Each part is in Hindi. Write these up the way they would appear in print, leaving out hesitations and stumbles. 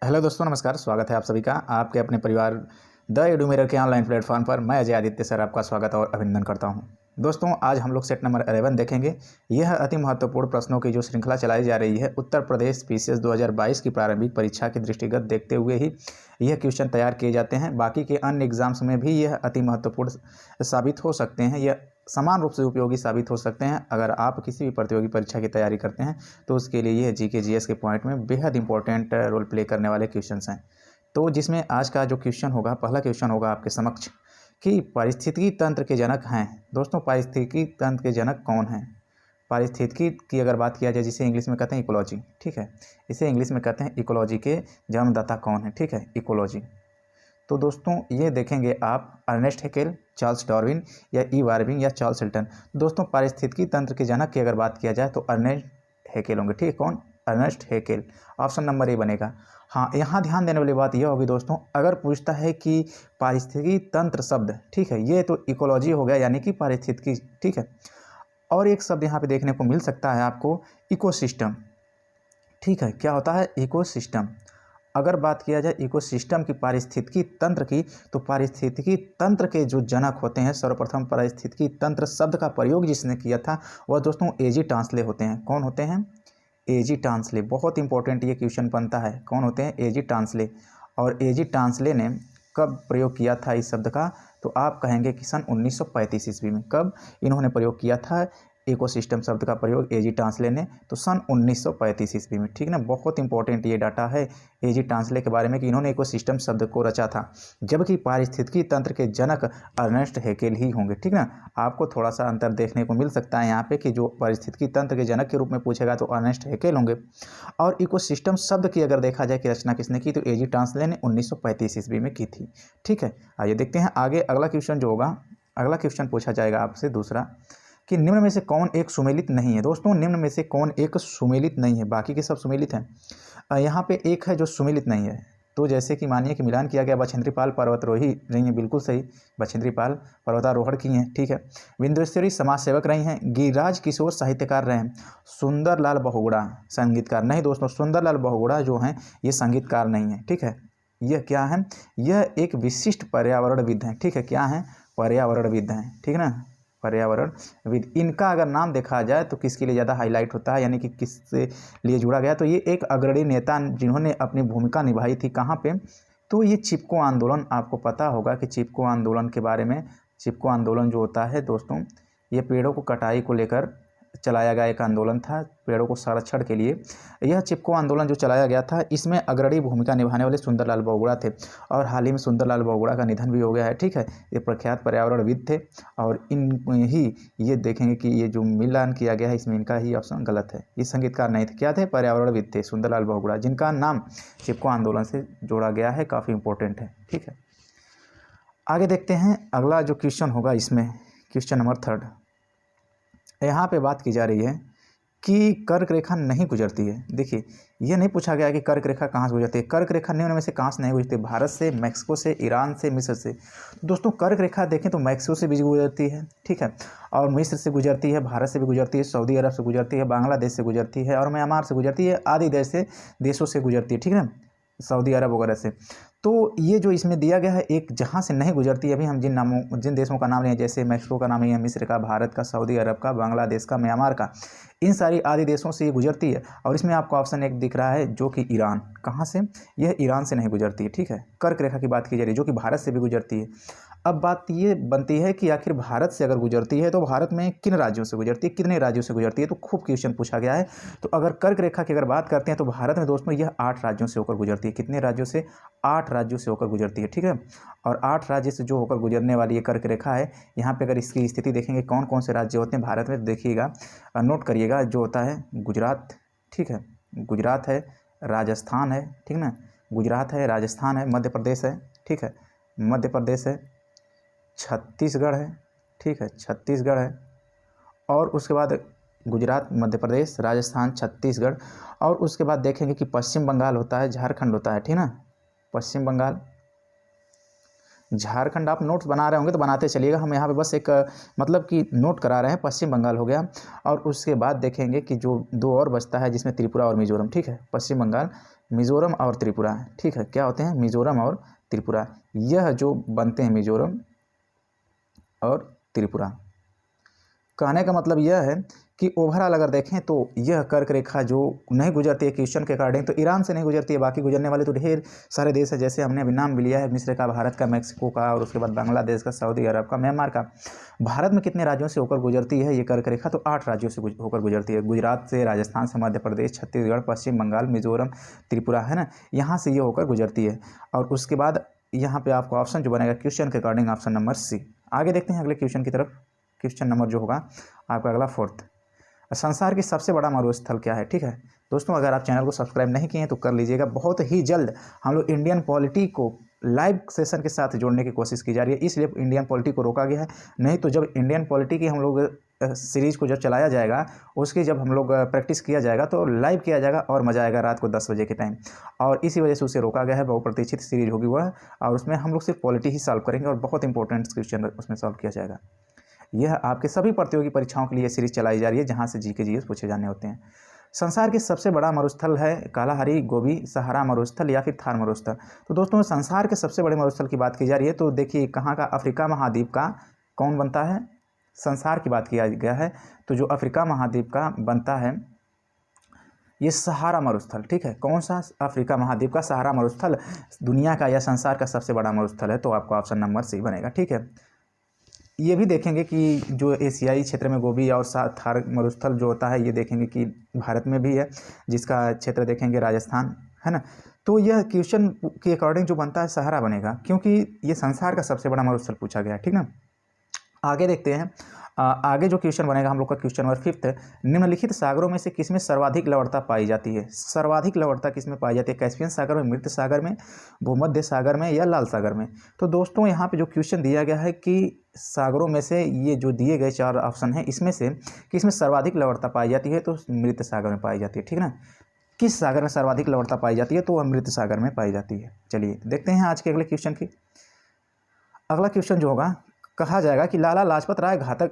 हेलो दोस्तों, नमस्कार। स्वागत है आप सभी का आपके अपने परिवार द एडुमिरर के ऑनलाइन प्लेटफॉर्म पर। मैं अजय आदित्य सर आपका स्वागत और अभिनंदन करता हूं। दोस्तों, आज हम लोग सेट नंबर 11 देखेंगे। यह अति महत्वपूर्ण प्रश्नों की जो श्रृंखला चलाई जा रही है, उत्तर प्रदेश पीसीएस 2022 की प्रारंभिक परीक्षा के दृष्टिगत देखते हुए ही यह क्वेश्चन तैयार किए जाते हैं। बाकी के अन्य एग्जाम्स में भी यह अति महत्वपूर्ण साबित हो सकते हैं। यह समान रूप से उपयोगी साबित हो सकते हैं। अगर आप किसी भी प्रतियोगी परीक्षा की तैयारी करते हैं तो उसके लिए यह जीके जीएस के पॉइंट में बेहद इंपॉर्टेंट रोल प्ले करने वाले क्वेश्चंस हैं। तो जिसमें आज का जो क्वेश्चन होगा, पहला क्वेश्चन होगा आपके समक्ष कि पारिस्थितिकी तंत्र के जनक हैं। दोस्तों, पारिस्थितिकी तंत्र के जनक कौन हैं? पारिस्थितिकी की अगर बात किया जाए, जिसे इंग्लिश में कहते हैं इकोलॉजी, ठीक है, इसे इंग्लिश में कहते हैं इकोलॉजी के जन्मदाता कौन है? ठीक है, इकोलॉजी। तो दोस्तों, ये देखेंगे आप अर्नेस्ट हैकेल, चार्ल्स डार्विन या ई वार्विंग या चार्ल्स हिल्टन। दोस्तों, पारिस्थितिकी तंत्र के जनक की अगर बात किया जाए तो अर्नेस्ट हैकेल होंगे। ठीक है, कौन? Ernst Haeckel. Option number A बनेगा। हाँ, यहाँ ध्यान देने वाली बात यह होगी दोस्तों, अगर पूछता है कि पारिस्थितिकी तंत्र शब्द, ठीक है, ये तो इकोलॉजी हो गया, यानी कि पारिस्थितिकी, ठीक है। और एक शब्द यहाँ पे देखने को मिल सकता है आपको, इकोसिस्टम। ठीक है, क्या होता है? इकोसिस्टम। अगर बात किया जाए इकोसिस्टम की, पारिस्थितिकी तंत्र की, तो पारिस्थितिकी तंत्र के जो जनक होते हैं, सर्वप्रथम पारिस्थितिकी तंत्र शब्द का प्रयोग जिसने किया था वह दोस्तों एजी टांसले होते हैं। कौन होते हैं? एजी टांसले। बहुत इंपॉर्टेंट ये क्वेश्चन बनता है। कौन होते हैं? एजी टांसले। और एजी टांसले ने कब प्रयोग किया था इस शब्द का? तो आप कहेंगे कि सन 1935 ईस्वी में। कब इन्होंने प्रयोग किया था इकोसिस्टम शब्द का प्रयोग एजी टांसले ने? तो सन 1935 ईस्वी में। ठीक ना, बहुत इंपॉर्टेंट ये डाटा है एजी टांसले के बारे में कि इन्होंने इकोसिस्टम शब्द को रचा था, जबकि पारिस्थितिकी तंत्र के जनक अर्नेस्ट हैकेल ही होंगे। ठीक ना, आपको थोड़ा सा अंतर देखने को मिल सकता है यहाँ पे कि जो पारिस्थितिकी तंत्र के जनक के रूप में पूछेगा तो अर्नेस्ट हैकेल होंगे। और इकोसिस्टम शब्द की अगर देखा जाए कि रचना किसने की, तो एजी टांसले ने 1935 ईस्वी में की थी। ठीक है, आइए देखते हैं आगे अगला क्वेश्चन जो होगा। अगला क्वेश्चन पूछा जाएगा आपसे दूसरा कि निम्न में से कौन एक सुमेलित नहीं है? दोस्तों, निम्न में से कौन एक सुमेलित नहीं है? बाकी के सब सुमेलित हैं। यहाँ पे एक है जो सुमेलित नहीं है। तो जैसे कि मानिए कि मिलान किया गया, बछेंद्री पाल पर्वतारोही रही हैं, बिल्कुल सही, बछेंद्री पाल पर्वतारोहण की हैं। ठीक है, बिंदेश्वरी समाज सेवक रही हैं, गिरिराज किशोर साहित्यकार रहे हैं, सुंदरलाल बहुगुणा संगीतकार नहीं। दोस्तों, सुंदरलाल बहुगुणा जो हैं ये संगीतकार नहीं है। ठीक है, यह क्या है? यह एक विशिष्ट पर्यावरणविद हैं। ठीक है, क्या है? पर्यावरणविद हैं। ठीक है ना, पर्यावरणविद। इनका अगर नाम देखा जाए तो किसके लिए ज़्यादा हाईलाइट होता है, यानी कि किससे लिए जुड़ा गया? तो ये एक अग्रणी नेता जिन्होंने अपनी भूमिका निभाई थी। कहाँ पे? तो ये चिपको आंदोलन, आपको पता होगा कि चिपको आंदोलन के बारे में। चिपको आंदोलन जो होता है दोस्तों, ये पेड़ों को कटाई को लेकर चलाया गया एक आंदोलन था, पेड़ों को संरक्षण के लिए। यह चिपको आंदोलन जो चलाया गया था, इसमें अग्रणी भूमिका निभाने वाले सुंदरलाल बहुगुणा थे। और हाल ही में सुंदरलाल बहुगुणा का निधन भी हो गया है। ठीक है, ये प्रख्यात पर्यावरणविद थे। और इन ही ये देखेंगे कि ये जो मिलान किया गया है इसमें इनका ही ऑप्शन गलत है। ये संगीतकार नहीं थे। क्या थे? पर्यावरणविद थे, सुंदरलाल बहुगुणा, जिनका नाम चिपको आंदोलन से जोड़ा गया है। काफ़ी इंपॉर्टेंट है। ठीक है, आगे देखते हैं अगला जो क्वेश्चन होगा इसमें, क्वेश्चन नंबर 3। यहाँ पे बात की जा रही है कि कर्क रेखा नहीं गुजरती है। देखिए, यह नहीं पूछा गया कि कर्क रेखा कहाँ से गुजरती है। कर्क रेखा निम्न में से कहाँ से नहीं गुजरती? भारत से, मैक्सिको से, ईरान से, मिस्र से। दोस्तों, कर्क रेखा देखें तो मैक्सिको से भी गुजरती है, ठीक है, और मिस्र से गुजरती है, भारत से भी गुजरती है, सऊदी अरब से गुजरती है, बांग्लादेश से गुजरती है और म्यांमार से गुजरती है, आदि देशों से गुजरती है। ठीक है, सऊदी अरब वगैरह से। तो ये जो इसमें दिया गया है, एक जहाँ से नहीं गुजरती है, अभी हम जिन देशों का नाम लिए, जैसे मैक्सिको का नाम ही है, मिस्र का, भारत का, सऊदी अरब का, बांग्लादेश का, म्यांमार का, इन सारी आदि देशों से ये गुजरती है। और इसमें आपको ऑप्शन एक दिख रहा है जो कि ईरान। कहाँ से? यह ईरान से नहीं गुजरती है। ठीक है, कर्क रेखा की बात की जा रही है, जो कि भारत से भी गुजरती है। अब बात ये बनती है कि आखिर भारत से अगर गुजरती है तो भारत में किन राज्यों से गुजरती है, कितने राज्यों से गुजरती है? तो खूब क्वेश्चन पूछा गया है। तो अगर कर्क रेखा की अगर बात करते हैं तो भारत में दोस्तों यह 8 राज्यों से होकर गुजरती है। कितने राज्यों से? 8 राज्यों से होकर गुजरती है। ठीक है, और 8 राज्य से जो होकर गुजरने वाली ये कर्क रेखा है, यहाँ पे अगर इसकी स्थिति देखेंगे कौन कौन से राज्य होते हैं भारत में, तो देखिएगा, नोट करिएगा, जो होता है गुजरात, ठीक है, गुजरात है, राजस्थान है, ठीक ना, गुजरात है, राजस्थान है, मध्य प्रदेश है, ठीक है, मध्य प्रदेश है, छत्तीसगढ़ है, ठीक है, छत्तीसगढ़ है, और उसके बाद गुजरात, मध्य प्रदेश, राजस्थान, छत्तीसगढ़, और उसके बाद देखेंगे कि पश्चिम बंगाल होता है, झारखंड होता है, ठीक ना, पश्चिम बंगाल, झारखंड आप नोट्स बना रहे होंगे तो बनाते चलिएगा, हम यहाँ पे बस एक मतलब कि नोट करा रहे हैं। पश्चिम बंगाल हो गया, और उसके बाद देखेंगे कि जो दो और बचता है जिसमें त्रिपुरा और मिजोरम, ठीक है। पश्चिम बंगाल, मिजोरम और त्रिपुरा, ठीक है। क्या होते हैं? मिजोरम और त्रिपुरा। यह जो बनते हैं मिजोरम और त्रिपुरा। कहने का मतलब यह है कि ओवरऑल अगर देखें तो यह कर्क रेखा जो नहीं गुजरती है क्वेश्चन के अकॉर्डिंग, तो ईरान से नहीं गुजरती है, बाकी गुजरने वाले तो ढेर सारे देश है। जैसे हमने अभी नाम भी लिया है, मिस्र का, भारत का, मैक्सिको का, और उसके बाद बांग्लादेश का, सऊदी अरब का, म्यांमार का। भारत में कितने राज्यों से होकर गुजरती है ये कर्क रेखा? तो 8 राज्यों से होकर गुजरती है। गुजरात से, राजस्थान से, मध्य प्रदेश, छत्तीसगढ़, पश्चिम बंगाल, मिजोरम, त्रिपुरा, है ना, यहाँ से ये होकर गुजरती है। और उसके बाद यहाँ पे आपको ऑप्शन जो बनेगा क्वेश्चन के अकॉर्डिंग ऑप्शन नंबर सी। आगे देखते हैं अगले क्वेश्चन की तरफ। क्वेश्चन नंबर जो होगा आपका अगला 4th, संसार की सबसे बड़ा मरुस्थल क्या है? ठीक है दोस्तों, अगर आप चैनल को सब्सक्राइब नहीं किए हैं तो कर लीजिएगा। बहुत ही जल्द हम लोग इंडियन पॉलिटी को लाइव सेशन के साथ जोड़ने की कोशिश की जा रही है, इसलिए इंडियन पॉलिटी को रोका गया है। नहीं तो जब इंडियन पॉलिटी की हम लोग सीरीज को जब चलाया जाएगा, उसकी जब हम लोग प्रैक्टिस किया जाएगा तो लाइव किया जाएगा और मज़ा आएगा रात को 10 बजे के टाइम, और इसी वजह से उसे रोका गया है। बहुप्रतीक्षित सीरीज होगी वह, और उसमें हम लोग सिर्फ पॉलिटी ही सॉल्व करेंगे और बहुत इंपॉर्टेंट क्वेश्चन उसमें सॉल्व किया जाएगा। यह आपके सभी प्रतियोगी परीक्षाओं के लिए सीरीज चलाई जा रही है, जहां से जीके जीएस पूछे जाने होते हैं। संसार के सबसे बड़ा मरुस्थल है कालाहारी, गोबी, सहारा मरुस्थल या फिर थार मरुस्थल। तो दोस्तों संसार के सबसे बड़े मरुस्थल की बात की जा रही है, तो देखिए कहाँ का, अफ्रीका महाद्वीप का कौन बनता है? संसार की बात किया गया है, तो जो अफ्रीका महाद्वीप का बनता है ये सहारा मरुस्थल, ठीक है। कौन सा? अफ्रीका महाद्वीप का सहारा मरुस्थल दुनिया का या संसार का सबसे बड़ा मरुस्थल है, तो आपका ऑप्शन नंबर सी बनेगा, ठीक है। ये भी देखेंगे कि जो एशियाई क्षेत्र में गोबी और थार मरुस्थल जो होता है, ये देखेंगे कि भारत में भी है, जिसका क्षेत्र देखेंगे राजस्थान, है ना। तो यह क्वेश्चन के अकॉर्डिंग जो बनता है सहारा बनेगा, क्योंकि ये संसार का सबसे बड़ा मरुस्थल पूछा गया है, ठीक ना। आगे देखते हैं। आगे जो क्वेश्चन बनेगा हम लोग का क्वेश्चन नंबर 5, निम्नलिखित सागरों में से किसमें सर्वाधिक लवणता पाई जाती है? सर्वाधिक लवणता किसमें पाई जाती है? कैस्पियन सागर में, मृत सागर में, भूमध्य सागर में या लाल सागर में? तो दोस्तों यहाँ पे जो क्वेश्चन दिया गया है कि सागरों में से ये जो दिए गए 4 ऑप्शन हैं, इसमें से किसमें सर्वाधिक लवणता पाई जाती है? तो मृत सागर में पाई जाती है, ठीक ना। किस सागर में सर्वाधिक लवणता पाई जाती है? तो वह मृत सागर में पाई जाती है। चलिए देखते हैं आज के अगले क्वेश्चन की। अगला क्वेश्चन जो होगा, कहा जाएगा कि लाला लाजपत राय घातक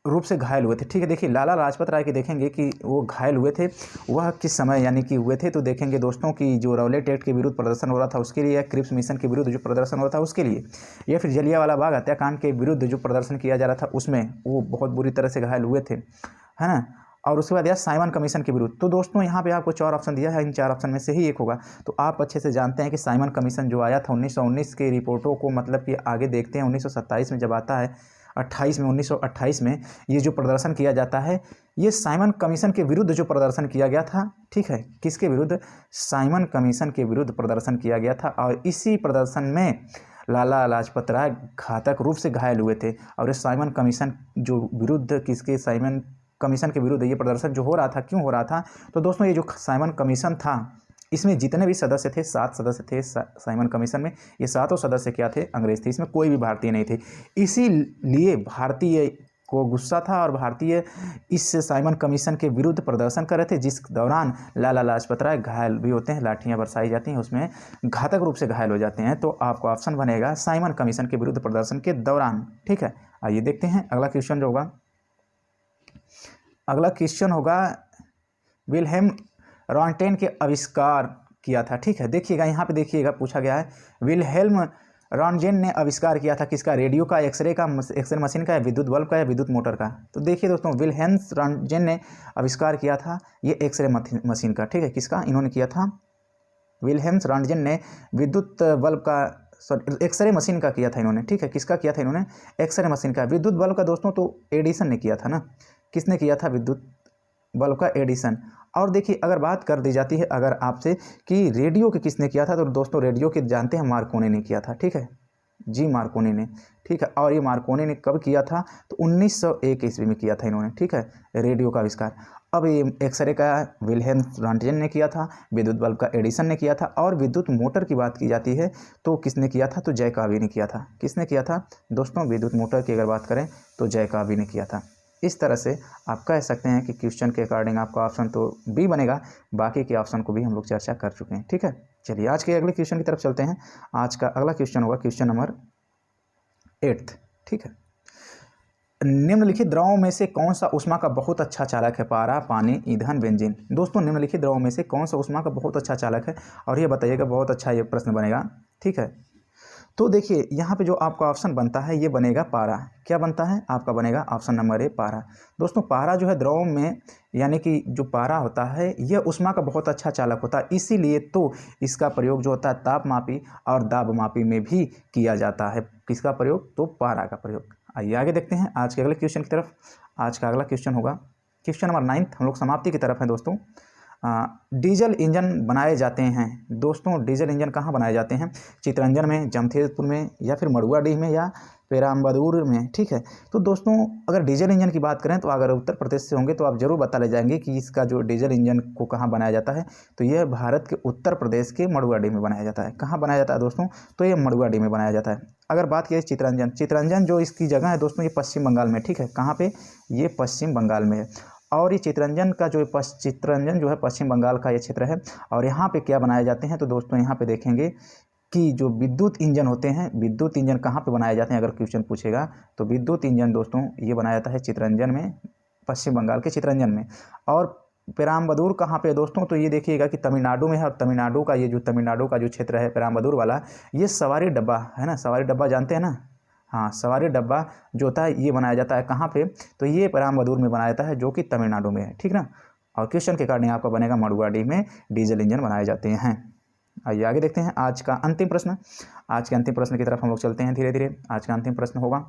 रूप से घायल हुए थे, ठीक है। देखिए लाला लाजपत राय के देखेंगे कि वो घायल हुए थे, वह किस समय यानी कि हुए थे, तो देखेंगे दोस्तों कि जो रौलेट एक्ट के विरुद्ध प्रदर्शन हो रहा था उसके लिए, या क्रिप्स मिशन के विरुद्ध जो प्रदर्शन हो रहा था उसके लिए, या फिर जलियांवाला बाग हत्याकांड के विरुद्ध जो प्रदर्शन किया जा रहा था उसमें वो बहुत बुरी तरह से घायल हुए थे, है ना। और उसके बाद यार साइमन कमीशन के विरुद्ध। तो दोस्तों यहाँ पे आपको 4 ऑप्शन दिया है, इन 4 ऑप्शन में से ही एक होगा। तो आप अच्छे से जानते हैं कि साइमन कमीशन जो आया था 1919 के रिपोर्टों को मतलब कि आगे देखते हैं 1927 में जब आता है, 1928 में ये जो प्रदर्शन किया जाता है, ये साइमन कमीशन के विरुद्ध जो प्रदर्शन किया गया था, ठीक है। किसके विरुद्ध? साइमन कमीशन के विरुद्ध प्रदर्शन किया गया था, और इसी प्रदर्शन में लाला लाजपत राय घातक रूप से घायल हुए थे। और इस साइमन कमीशन जो विरुद्ध, किसके? साइमन कमीशन के विरुद्ध ये प्रदर्शन जो हो रहा था, क्यों हो रहा था? तो दोस्तों ये जो साइमन कमीशन था, इसमें जितने भी सदस्य थे, 7 सदस्य थे साइमन कमीशन में, ये 7 सदस्य क्या थे? अंग्रेज थे, इसमें कोई भी भारतीय नहीं थे। इसीलिए भारतीय को गुस्सा था और भारतीय इस साइमन कमीशन के विरुद्ध प्रदर्शन कर रहे थे, जिस दौरान लाला लाजपत राय घायल भी होते हैं, लाठियां बरसाई जाती हैं, उसमें घातक रूप से घायल हो जाते हैं। तो आपको ऑप्शन बनेगा साइमन कमीशन के विरुद्ध प्रदर्शन के दौरान, ठीक है। आइए देखते हैं अगला क्वेश्चन जो होगा। अगला क्वेश्चन होगा, विल्हेम रॉन्टेन के आविष्कार किया था, ठीक है। देखिएगा यहाँ पे देखिएगा पूछा गया है, विल्हेल्म रॉन्टेन ने आविष्कार किया था किसका? रेडियो का, एक्सरे का, एक्सरे मशीन का, या विद्युत बल्ब का, या विद्युत मोटर का? तो देखिए दोस्तों विल्हेल्म रॉन्टेन ने आविष्कार किया था ये एक्सरे मशीन का, ठीक है। किसका इन्होंने किया था? विल्हेल्म रॉन्टेन ने विद्युत बल्ब का, सॉरी एक्सरे मशीन का किया था इन्होंने, ठीक है। किसका किया था इन्होंने? एक्सरे मशीन का। विद्युत बल्ब का दोस्तों तो एडिसन ने किया था ना। किसने किया था विद्युत बल्ब का? एडिसन। और देखिए अगर बात कर दी जाती है अगर आपसे कि रेडियो के किसने किया था, तो दोस्तों रेडियो के जानते हैं मार्कोनी ने किया था, ठीक है जी, मार्कोनी ने, ठीक है। और ये मार्कोनी ने कब किया था? तो 1901 ईस्वी में किया था इन्होंने, ठीक है, रेडियो का आविष्कार। अब ये एक्सरे का विल्हेल्म रॉन्टेन ने किया था, विद्युत बल्ब का एडिसन ने किया था, और विद्युत मोटर की बात की जाती है तो किसने किया था? तो जयकॉबी ने किया था। किसने किया था दोस्तों? विद्युत मोटर की अगर बात करें तो जयकॉबी ने किया था। इस तरह से आप कह सकते हैं कि क्वेश्चन के अकॉर्डिंग आपका ऑप्शन तो बी बनेगा, बाकी के ऑप्शन को भी हम लोग चर्चा कर चुके हैं। ठीक है, चलिए आज के अगले क्वेश्चन की तरफ चलते हैं। आज का अगला क्वेश्चन होगा क्वेश्चन नंबर 8। ठीक है, निम्नलिखित द्रवों में से कौन सा ऊष्मा का बहुत अच्छा चालक है? पारा, पानी, ईंधन, बेंजीन। दोस्तों निम्नलिखित द्रवों में से कौन सा ऊष्मा का बहुत अच्छा चालक है, और ये बताइएगा। बहुत अच्छा ये प्रश्न बनेगा। ठीक है, तो देखिए यहाँ पे जो आपका ऑप्शन बनता है ये बनेगा पारा। क्या बनता है आपका? बनेगा ऑप्शन नंबर ए पारा। दोस्तों पारा जो है द्रव में, यानी कि जो पारा होता है यह ऊष्मा का बहुत अच्छा चालक होता है, इसीलिए तो इसका प्रयोग जो होता है तापमापी और दाबमापी में भी किया जाता है। किसका प्रयोग? तो पारा का प्रयोग। आइए आगे देखते हैं आज के अगले क्वेश्चन की तरफ। आज का अगला क्वेश्चन होगा क्वेश्चन नंबर 9। हम लोग समाप्ति की तरफ हैं दोस्तों। डीजल इंजन बनाए जाते हैं। दोस्तों डीजल इंजन कहाँ बनाए जाते हैं? चितरंजन में, जमशेदपुर में, या फिर मड़ुआडीह में, या पेराम्बदूर में। ठीक है, तो दोस्तों अगर डीजल इंजन की बात करें तो अगर उत्तर प्रदेश से होंगे तो आप जरूर बता ले जाएंगे कि इसका जो डीजल इंजन को कहाँ बनाया जाता है। तो यह भारत के उत्तर प्रदेश के मड़ुआडीह में बनाया जाता है। कहाँ बनाया जाता है दोस्तों? तो ये मड़ुआडीह में बनाया जाता है। अगर बात की चितरंजन, चितरंजन जो इसकी जगह है दोस्तों ये पश्चिम बंगाल में। ठीक है, कहाँ पे? ये पश्चिम बंगाल में है। और ये चितरंजन का जो चितरंजन जो है पश्चिम बंगाल का ये क्षेत्र है। और यहाँ पे क्या बनाए जाते हैं? तो दोस्तों यहाँ पे देखेंगे कि जो विद्युत इंजन होते हैं, विद्युत इंजन कहाँ पे बनाए जाते हैं अगर क्वेश्चन पूछेगा तो विद्युत इंजन दोस्तों ये बनाया जाता है चितरंजन में, पश्चिम बंगाल के चितरंजन में। और पेराम्बदूर कहाँ पे है दोस्तों? तो ये देखिएगा कि तमिलनाडु में है। और तमिलनाडु का ये जो तमिलनाडु का जो क्षेत्र है पेराम्बदूर वाला, ये सवारी डब्बा है ना, सवारी डब्बा जानते हैं ना। हाँ, सवारी डब्बा जो होता है ये बनाया जाता है कहाँ पे? तो ये पेराम्बदूर में बनाया जाता है जो कि तमिलनाडु में है। ठीक ना। और क्वेश्चन के कारण आपका बनेगा मड़ुआडीह में डीजल इंजन बनाए जाते हैं। आइए आगे देखते हैं आज का अंतिम प्रश्न। आज के अंतिम प्रश्न की तरफ हम लोग चलते हैं धीरे धीरे। आज का अंतिम प्रश्न होगा,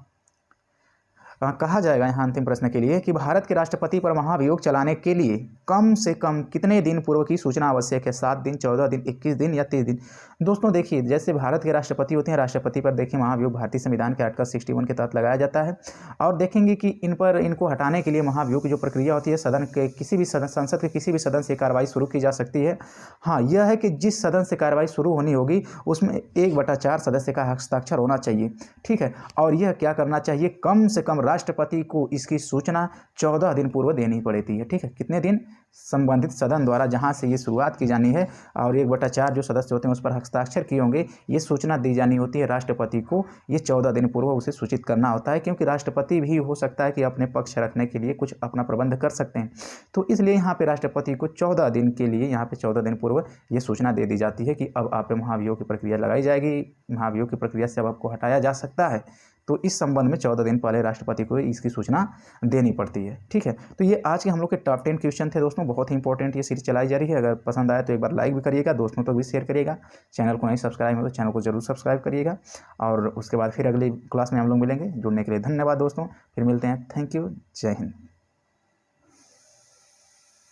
कहा जाएगा यहाँ अंतिम प्रश्न के लिए कि भारत के राष्ट्रपति पर महाभियोग चलाने के लिए कम से कम कितने दिन पूर्व की सूचना आवश्यक है? 7 दिन, 14 दिन, 21 दिन या 30 दिन? दोस्तों देखिए जैसे भारत के राष्ट्रपति होते हैं, राष्ट्रपति पर देखिए महाभियोग भारतीय संविधान के आर्टिकल 61 के तहत लगाया जाता है। और देखेंगे कि इन पर इनको हटाने के लिए महाभियोग की जो प्रक्रिया होती है, सदन के किसी भी संसद के किसी भी सदन से कार्रवाई शुरू की जा सकती है। हाँ, यह है कि जिस सदन से कार्रवाई शुरू होनी होगी उसमें 1/4 सदस्य का हस्ताक्षर होना चाहिए। ठीक है, और यह क्या करना चाहिए? कम से कम राष्ट्रपति को इसकी सूचना 14 दिन पूर्व देनी पड़ती है। ठीक है, कितने दिन? संबंधित सदन द्वारा जहां से ये शुरुआत की जानी है और 1/4 जो सदस्य होते हैं उस पर हस्ताक्षर किए होंगे, ये सूचना दी जानी होती है राष्ट्रपति को। ये 14 दिन पूर्व उसे सूचित करना होता है, क्योंकि राष्ट्रपति भी हो सकता है कि अपने पक्ष रखने के लिए कुछ अपना प्रबंध कर सकते हैं। तो इसलिए यहाँ पे राष्ट्रपति को 14 दिन के लिए, यहाँ पे 14 दिन पूर्व ये सूचना दे दी जाती है कि अब आप पे महाभियोग की प्रक्रिया लगाई जाएगी, महाभियोग की प्रक्रिया से अब आपको हटाया जा सकता है। तो इस संबंध में 14 दिन पहले राष्ट्रपति को इसकी सूचना देनी पड़ती है। ठीक है, तो ये आज के हम लोग के टॉप 10 क्वेश्चन थे दोस्तों। बहुत ही इंपॉर्टेंट ये सीरीज चलाई जा रही है। अगर पसंद आए तो एक बार लाइक भी करिएगा, दोस्तों तो भी शेयर करिएगा। चैनल को नहीं सब्सक्राइब हो तो चैनल को जरूर सब्सक्राइब करिएगा। और उसके बाद फिर अगली क्लास में हम लोग मिलेंगे। जुड़ने के लिए धन्यवाद दोस्तों, फिर मिलते हैं। थैंक यू, जय हिंद।